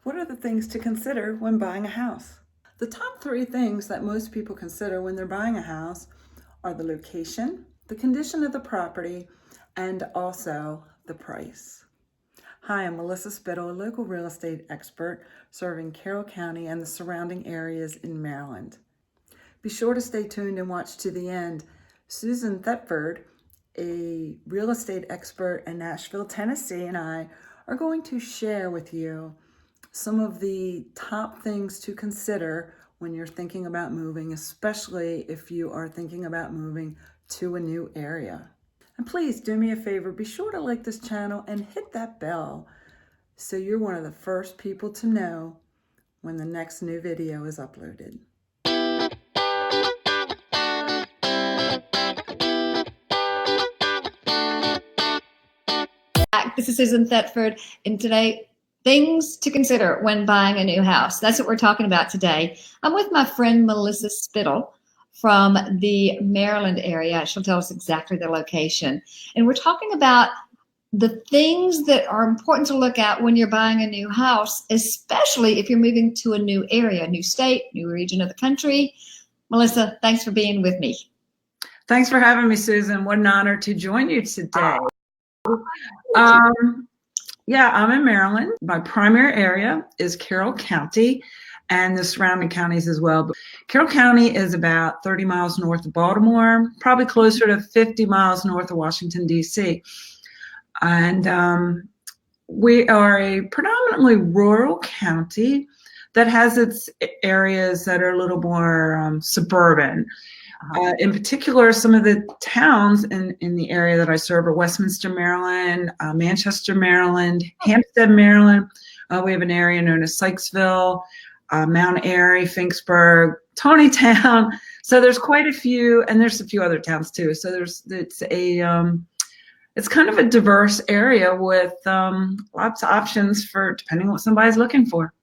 What are the things to consider when buying a house? The top 3 things that most people consider when they're buying a house are the location, the condition of the property, and also the price. Hi, I'm Melissa Spittel, a local real estate expert serving Carroll County and the surrounding areas in Maryland. Be sure to stay tuned and watch to the end. Susan Thetford, a real estate expert in Nashville, Tennessee, and I are going to share with you some of the top things to consider when you're thinking about moving, especially if you are thinking about moving to a new area. And please do me a favor, be sure to like this channel and hit that bell so you're one of the first people to know when the next new video is uploaded. This is Susan Thetford, and today, things to consider when buying a new house. That's what we're talking about today. I'm with my friend Melissa Spittel from the Maryland area. She'll tell us exactly the location. And we're talking about the things that are important to look at when you're buying a new house, especially if you're moving to a new area, new state, new region of the country. Melissa, thanks for being with me. Thanks for having me, Susan. What an honor to join you today. Yeah, I'm in Maryland. My primary area is Carroll County and the surrounding counties as well. But Carroll County is about 30 miles north of Baltimore, probably closer to 50 miles north of Washington, D.C. And we are a predominantly rural county that has its areas that are a little more suburban. In particular, some of the towns in the area that I serve are Westminster, Maryland, Manchester, Maryland, Hampstead, Maryland. We have an area known as Sykesville, Mount Airy, Finksburg, Tonytown. So there's quite a few, and there's a few other towns too. So it's kind of a diverse area with lots of options for depending on what somebody's looking for.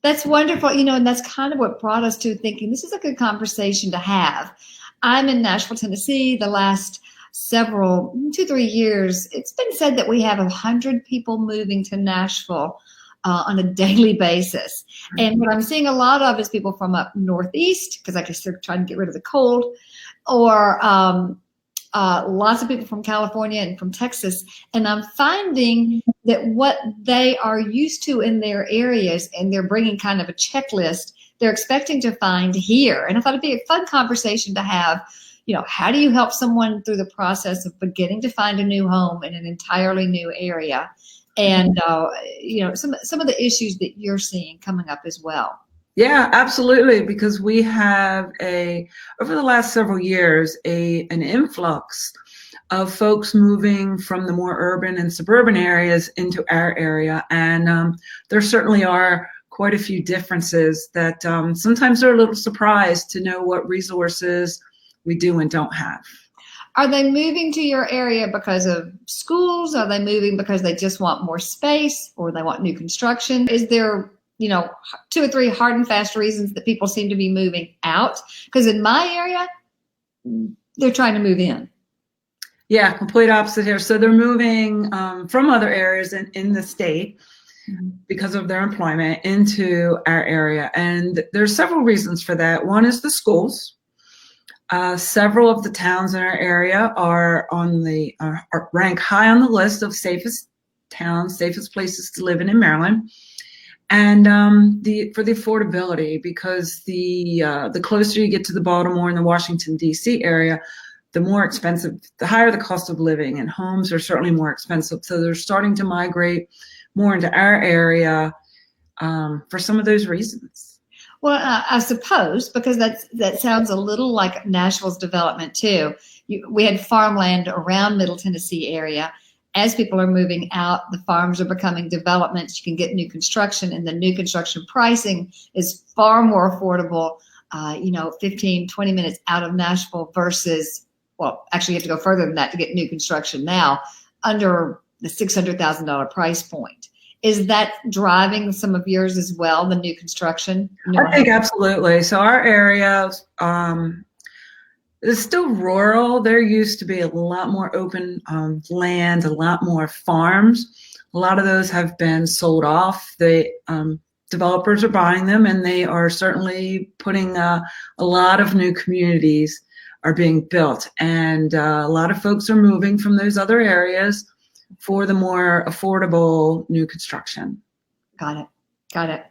That's wonderful, and that's kind of what brought us to thinking this is a good conversation to have. I'm in Nashville, Tennessee. The last 2-3 years, it's been said that we have 100 people moving to Nashville on a daily basis. And what I'm seeing a lot of is people from up northeast, because I guess they're trying to get rid of the cold, or lots of people from California and from Texas. And I'm finding that what they are used to in their areas, and they're bringing kind of a checklist, they're expecting to find here. And I thought it'd be a fun conversation to have. How do you help someone through the process of beginning to find a new home in an entirely new area? And, some of the issues that you're seeing coming up as well. Yeah, absolutely. Because we have over the last several years, an influx of folks moving from the more urban and suburban areas into our area. And there certainly are quite a few differences that sometimes they're a little surprised to know what resources we do and don't have. Are they moving to your area because of schools? Are they moving because they just want more space, or they want new construction? Is there 2 or 3 hard and fast reasons that people seem to be moving out? Because in my area, they're trying to move in. Yeah, complete opposite here. So they're moving from other areas in the state because of their employment into our area. And there's several reasons for that. One is the schools. Several of the towns in our area are rank high on the list of safest towns, safest places to live in Maryland. And for the affordability, because the closer you get to the Baltimore and the Washington, D.C. area, the more expensive, the higher the cost of living, and homes are certainly more expensive. So they're starting to migrate more into our area for some of those reasons. Well, I suppose, because that sounds a little like Nashville's development too. We had farmland around Middle Tennessee area. As people are moving out, the farms are becoming developments. You can get new construction, and the new construction pricing is far more affordable, 15, 20 minutes out of Nashville versus, well, actually you have to go further than that to get new construction now, under the $600,000 price point. Is that driving some of yours as well, the new construction? I think absolutely. So our area is still rural. There used to be a lot more open land, a lot more farms. A lot of those have been sold off. developers are buying them, and they are certainly putting a lot of new communities are being built, and a lot of folks are moving from those other areas for the more affordable new construction. Got it. Got it.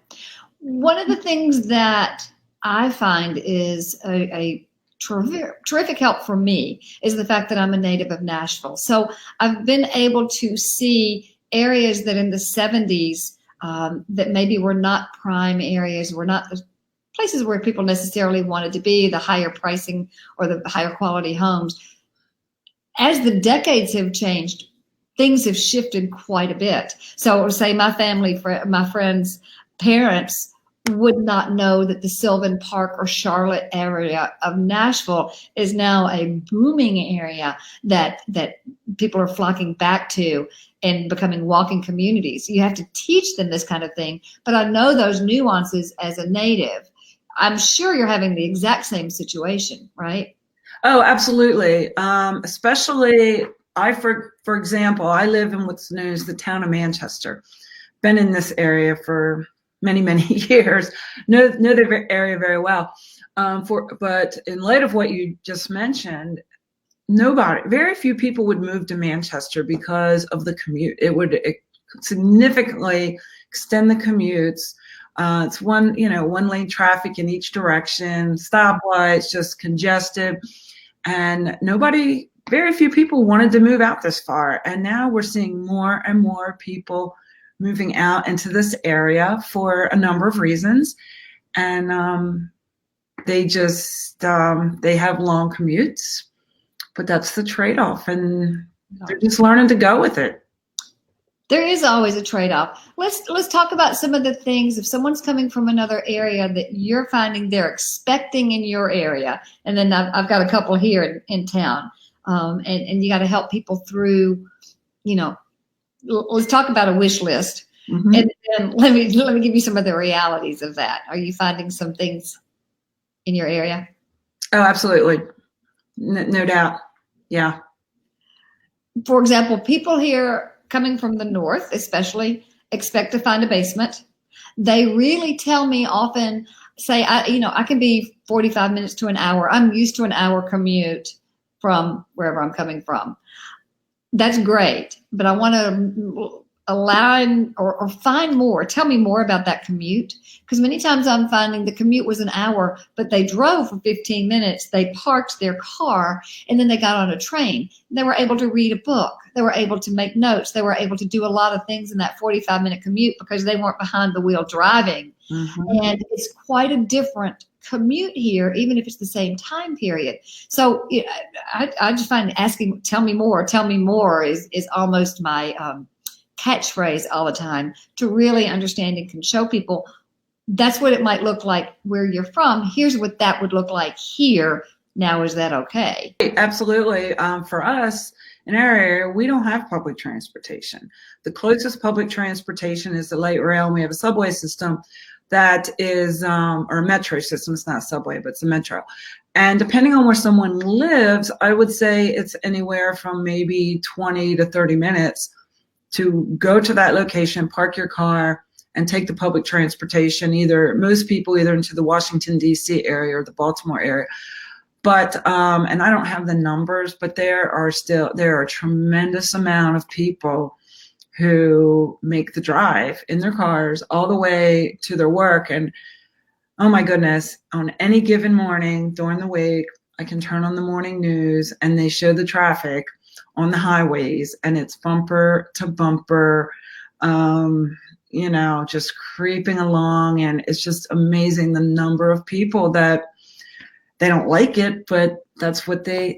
One of the things that I find is a terrific help for me is the fact that I'm a native of Nashville. So I've been able to see areas that in the 70s that maybe were not prime areas, were not the places where people necessarily wanted to be, the higher pricing or the higher quality homes. As the decades have changed, things have shifted quite a bit. So say my family, my friends' parents would not know that the Sylvan Park or Charlotte area of Nashville is now a booming area that people are flocking back to and becoming walking communities. You have to teach them this kind of thing, but I know those nuances as a native. I'm sure you're having the exact same situation, right? Oh, absolutely. Especially, for example, I live in what's known as the town of Manchester. Been in this area for many, many years. Know the area very well. But in light of what you just mentioned, very few people would move to Manchester because of the commute. It would significantly extend the commutes. It's one lane traffic in each direction, stoplights, just congested. And very few people wanted to move out this far. And now we're seeing more and more people moving out into this area for a number of reasons. And they have long commutes, but that's the trade-off. And they're just learning to go with it. There is always a trade-off. Let's talk about some of the things. If someone's coming from another area that you're finding they're expecting in your area, and then I've got a couple here in town, and you got to help people through. Let's talk about a wish list, Mm-hmm. and then let me give you some of the realities of that. Are you finding some things in your area? Oh, absolutely, no doubt. Yeah. For example, people here coming from the north, especially, expect to find a basement. They really tell me often, say, I can be 45 minutes to an hour. I'm used to an hour commute from wherever I'm coming from. That's great, but I want to allow or find more. Tell me more about that commute, because many times I'm finding the commute was an hour, but they drove for 15 minutes. They parked their car and then they got on a train. They were able to read a book. They were able to make notes. They were able to do a lot of things in that 45-minute commute because they weren't behind the wheel driving. Mm-hmm. And it's quite a different commute here, even if it's the same time period. So I just find asking, tell me more is almost my catchphrase all the time, to really understand and can show people that's what it might look like where you're from. Here's what that would look like here. Now, is that okay? Absolutely. For us in our area, we don't have public transportation. The closest public transportation is the light rail, and we have a subway system that is, or a metro system. It's not a subway, but it's a metro. And depending on where someone lives, I would say it's anywhere from maybe 20 to 30 minutes to go to that location, park your car, and take the public transportation, most people either into the Washington, D.C. area or the Baltimore area. But, and I don't have the numbers, but there are a tremendous amount of people who make the drive in their cars all the way to their work. And oh my goodness, on any given morning during the week, I can turn on the morning news and they show the traffic on the highways, and it's bumper to bumper, just creeping along. And it's just amazing the number of people that they don't like it, but that's what they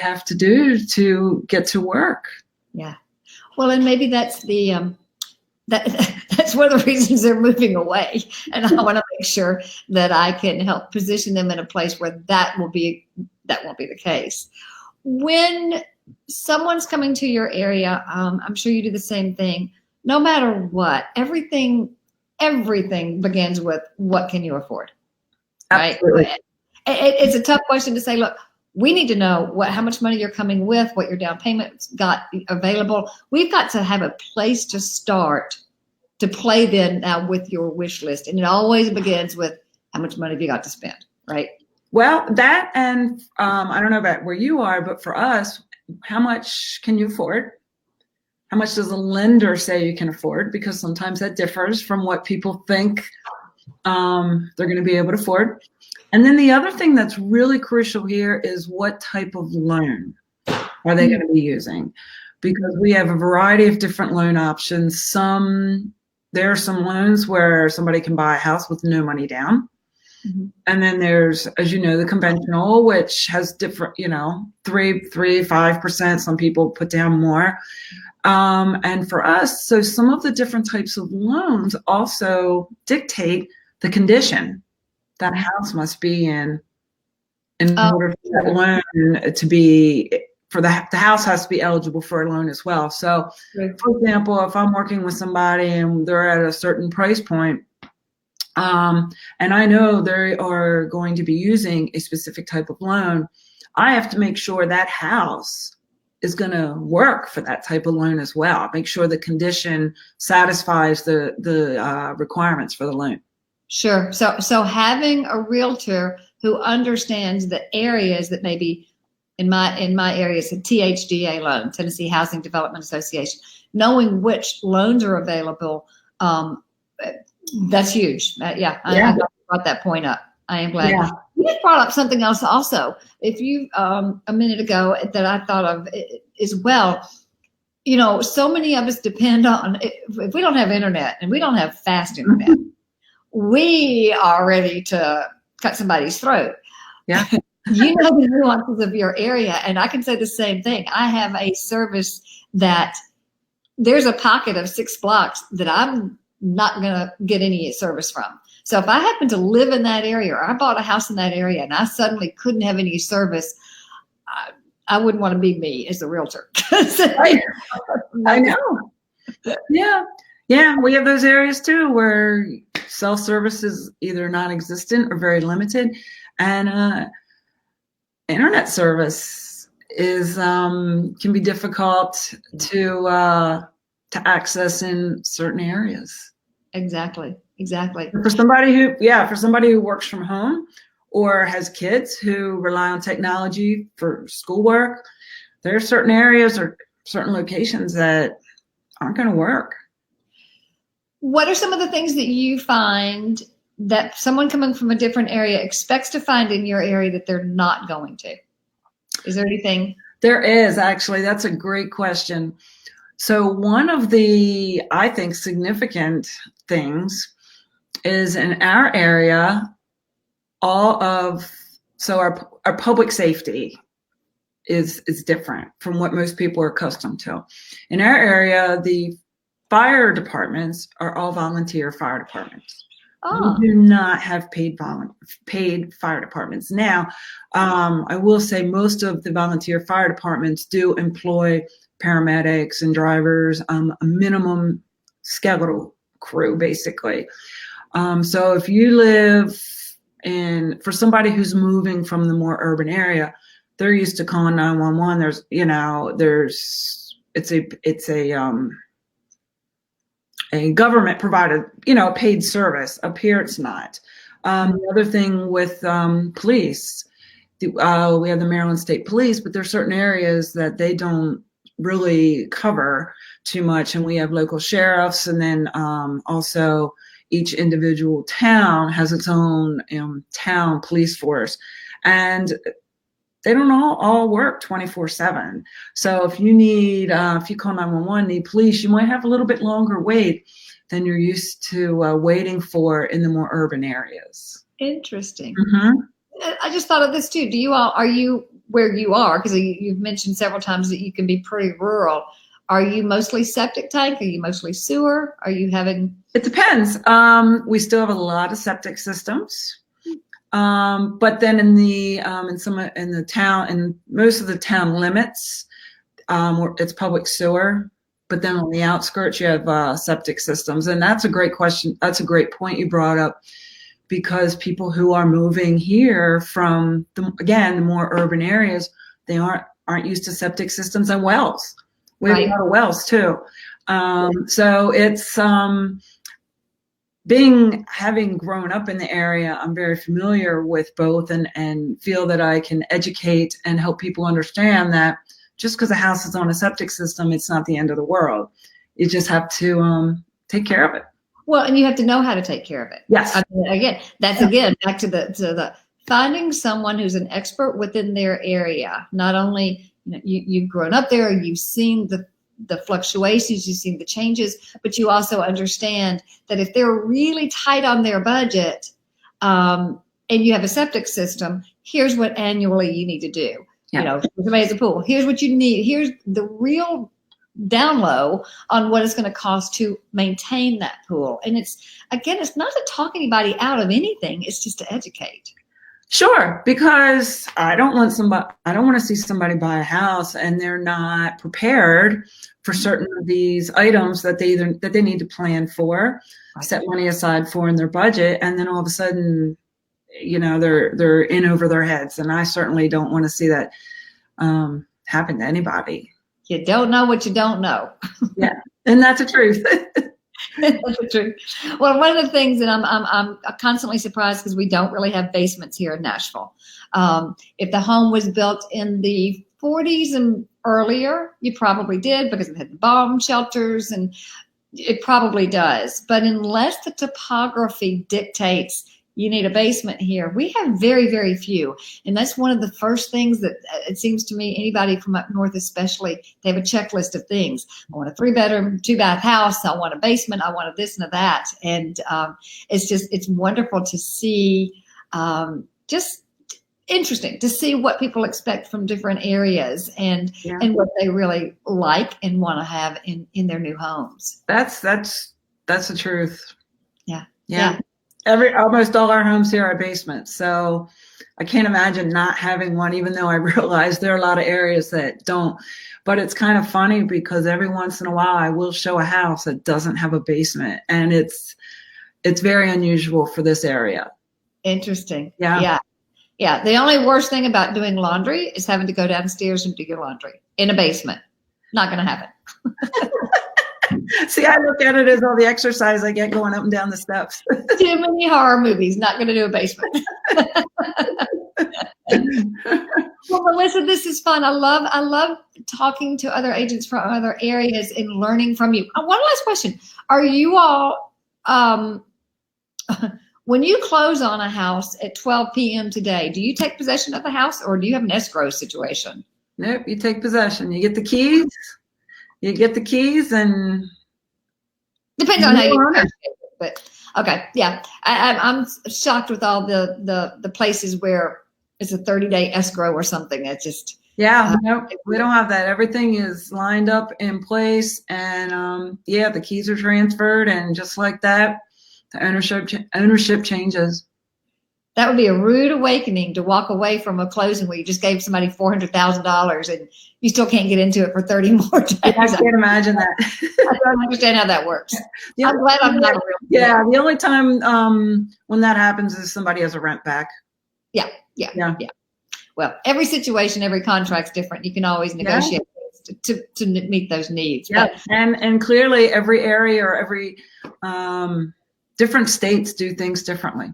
have to do to get to work. Yeah. Well, and maybe that's that's one of the reasons they're moving away. And I want to make sure that I can help position them in a place where that won't be the case. When someone's coming to your area, I'm sure you do the same thing. No matter what, everything begins with what can you afford, right? Absolutely. It's a tough question to say, look, we need to know how much money you're coming with, what your down payment's got available. We've got to have a place to start to play then now with your wish list. And it always begins with how much money have you got to spend, right? Well, that, and I don't know about where you are, but for us, how much can you afford? How much does a lender say you can afford? Because sometimes that differs from what people think they're going to be able to afford. And then the other thing that's really crucial here is what type of loan are they going to be using? Because we have a variety of different loan options. There are some loans where somebody can buy a house with no money down. Mm-hmm. And then there's, as you know, the conventional, which has different, 3-5%. Some people put down more. And for us, so some of the different types of loans also dictate the condition that house must be in order for that loan to be, the house has to be eligible for a loan as well. So, for example, if I'm working with somebody and they're at a certain price point, and I know they are going to be using a specific type of loan, I have to make sure that house is going to work for that type of loan as well. Make sure the condition satisfies the requirements for the loan. Sure. So having a realtor who understands the areas that maybe in my area, it's a THDA loan, Tennessee Housing Development Association, knowing which loans are available, that's huge. I brought that point up. I am glad. Yeah. You just brought up something else also. If you, a minute ago that I thought of as well, so many of us depend on, if we don't have internet and we don't have fast internet, we are ready to cut somebody's throat. Yeah. You know the nuances of your area. And I can say the same thing. I have a service that there's a pocket of 6 blocks that I'm not going to get any service from. So if I happen to live in that area, or I bought a house in that area and I suddenly couldn't have any service, I wouldn't want to be me as a realtor. I know. Yeah. Yeah. We have those areas too where self-service is either non-existent or very limited. And internet service is can be difficult to access in certain areas. Exactly. For somebody who works from home or has kids who rely on technology for schoolwork, there are certain areas or certain locations that aren't going to work. What are some of the things that you find that someone coming from a different area expects to find in your area that they're not going to? Is there anything? There is, actually. That's a great question. So one of the, I think, significant things is in our area, our public safety is different from what most people are accustomed to. In our area, the fire departments are all volunteer fire departments. Oh. We do not have paid fire departments. Now, I will say most of the volunteer fire departments do employ paramedics and drivers, a minimum skeletal crew, basically. So if you live for somebody who's moving from the more urban area, they're used to calling 911. It's a government provided, paid service. Up here, it's not. The other thing with police, we have the Maryland State Police, but there are certain areas that they don't really cover too much. And we have local sheriffs, and then also each individual town has its own town police force. And they don't all work 24/7. So if you call 911, need police, you might have a little bit longer wait than you're used to waiting for in the more urban areas. Interesting. Mm-hmm. I just thought of this too. Are you where you are? Because you've mentioned several times that you can be pretty rural. Are you mostly septic tank? Are you mostly sewer? Are you having? It depends. We still have a lot of septic systems. But then in the town, in most of the town limits, it's public sewer. But then on the outskirts, you have septic systems, and that's a great question. That's a great point you brought up, because people who are moving here from the more urban areas, they aren't used to septic systems and wells. We have a lot of wells too. So it's having grown up in the area, I'm very familiar with both, and feel that I can educate and help people understand that just because a house is on a septic system, it's not the end of the world. You just have to take care of it. Well, and you have to know how to take care of it. Yes. I mean, again, that's again back to the finding someone who's an expert within their area. Not only you've grown up there, you've seen the fluctuations, you've seen the changes, but you also understand that if they're really tight on their budget, and you have a septic system, here's what annually you need to do. Yeah. Somebody has a pool. Here's what you need. Here's the real down low on what it's going to cost to maintain that pool. And it's not to talk anybody out of anything. It's just to educate. Sure, because I don't want to see somebody buy a house and they're not prepared for certain of these items that they need to plan for, set money aside for in their budget, and then all of a sudden, they're in over their heads. And I certainly don't want to see that happen to anybody. You don't know what you don't know. Yeah, and that's the truth. That's the truth. Well, one of the things that I'm constantly surprised because we don't really have basements here in Nashville. If the home was built in the 40s and earlier, you probably did because it had the bomb shelters, and it probably does. But unless the topography dictates you need a basement here, we have very, very few. And that's one of the first things that it seems to me, anybody from up north especially, they have a checklist of things. I want a 3-bedroom, 2-bath house. I want a basement. I want a this and a that. And it's wonderful to see, just interesting to see what people expect from different areas and what they really like and want to have in their new homes. That's the truth. Yeah. Almost all our homes here are basements, so I can't imagine not having one, even though I realize there are a lot of areas that don't. But it's kind of funny because every once in a while I will show a house that doesn't have a basement, and it's very unusual for this area. Interesting. Yeah. The only worst thing about doing laundry is having to go downstairs and do your laundry in a basement. Not going to happen. See, I look at it as all the exercise I get going up and down the steps. Too many horror movies. Not going to do a basement. Well, Melissa, this is fun. I love talking to other agents from other areas and learning from you. One last question: are you all, when you close on a house at 12 p.m. today, do you take possession of the house, or do you have an escrow situation? Nope, you take possession. You get the keys. And depends on how you negotiate it, but okay, yeah. I'm shocked with all the places where it's a 30-day escrow or something. It's just nope, we don't have that. Everything is lined up in place, and the keys are transferred, and just like that, the ownership changes. That would be a rude awakening to walk away from a closing where you just gave somebody $400,000 and you still can't get into it for 30 more days. I can't imagine that. I don't understand how that works. I'm glad I'm not a real. Yeah, the only time when that happens is somebody has a rent back. Yeah. Well, every situation, every contract's different. You can always negotiate to meet those needs. Yeah, but, and clearly every area or every different states do things differently.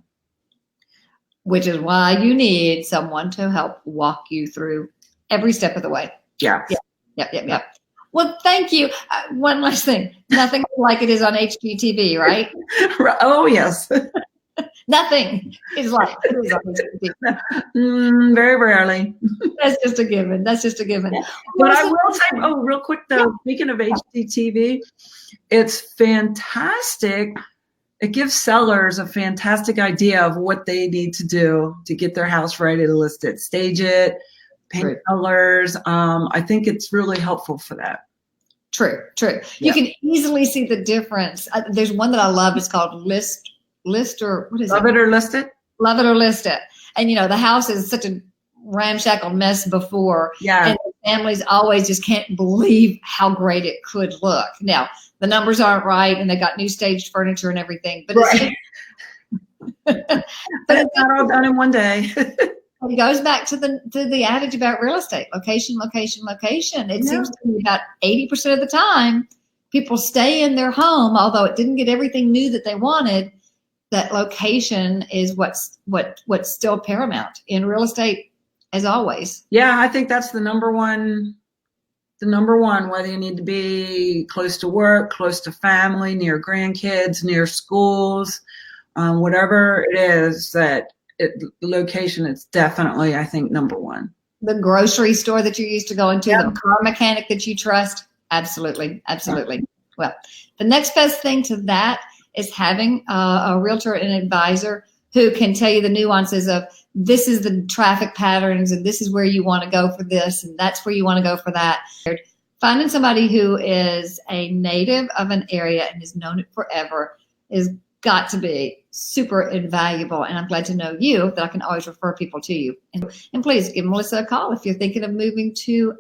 Which is why you need someone to help walk you through every step of the way. Yeah. Well, thank you. One last thing. Nothing like it is on HGTV, right? Oh, yes. Nothing is like it is on HGTV. Very rarely. That's just a given. Yeah. But I will say, real quick though, speaking of HGTV, it's fantastic. It gives sellers a fantastic idea of what they need to do to get their house ready to list it, stage it, paint colors. I think it's really helpful for that. True. You can easily see the difference. There's one that I love. It's called List or what is it? Love it or list it. Love it or list it. And the house is such a ramshackle mess before. Yeah. And families always just can't believe how great it could look. Now, the numbers aren't right, and they got new staged furniture and everything. But it's not all done in one day. It goes back to the adage about real estate: location. It seems to me about 80% of the time, people stay in their home, although it didn't get everything new that they wanted, that location is what's still paramount in real estate, as always. Yeah, I think that's the number one, whether you need to be close to work, close to family, near grandkids, near schools, whatever it is, location is definitely, I think, number one. The grocery store that you're used to going to, Yeah. the car mechanic that you trust. Absolutely. Absolutely. Well, the next best thing to that is having a realtor and advisor who can tell you the nuances of this is the traffic patterns and this is where you want to go for this and that's where you want to go for that. Finding somebody who is a native of an area and has known it forever is got to be super invaluable. And I'm glad to know you, that I can always refer people to you. And please give Melissa a call if you're thinking of moving to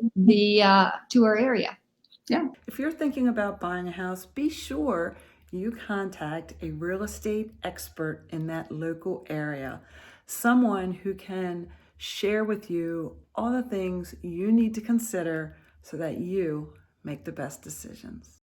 our area. Yeah. If you're thinking about buying a house, be sure you contact a real estate expert in that local area, someone who can share with you all the things you need to consider so that you make the best decisions.